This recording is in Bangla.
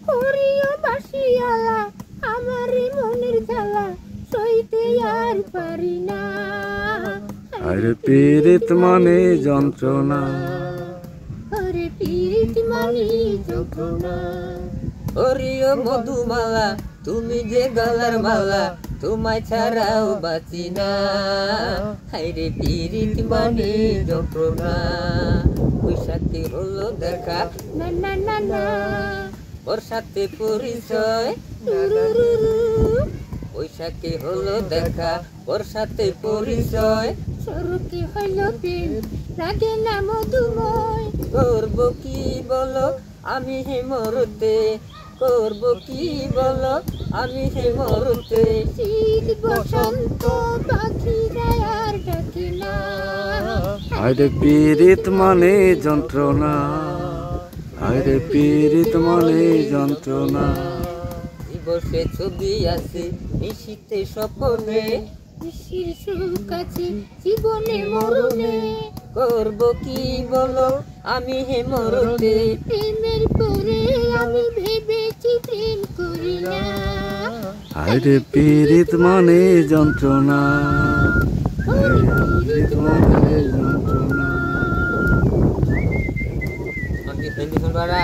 করিও বাসিয়ালা আমারই মনের জ্বালা সইতে আর পারি না। আরে পীড়িত মানে যন্ত্রণা, ওরে পীড়িত মানে যন্ত্রণা। ওরিও মধুমালা তুমি যে গলার মালা তোমায় ছাড়াও বাঁচি না। হায়রে পীড়িত মানে যন্ত্রণা। বৈশাখী হলো দেখা না না না না ওর সাথে পরিচয়। রুরুরুরু। বৈশাখী হলো দেখা ওর সাথে পরিচয়। সরুকে হইল প্রেম লাগে না মধুময়। করবো কি বলো আমি হে মরতে, করবো কি বলো আমি হে মরতে। শীত বসন্ত পাখিরা আর ডাকে না। আরে পীড়িত মানে যন্ত্রণা, আরে পীড়িত মানে যন্ত্রণা। দিবসে ছবি আছে নিশীতে স্বপনে, খুশির সুখ আছে জীবনে মরণে। করবো কি বলো আমি হে মরতে। প্রেমের পরে আমি ভেবেছি প্রেম করি না। আরে পীড়িত মানে যন্ত্রণা, আরে পীড়িত মানে যন্ত্রণা। হিন্দি শুনবারা।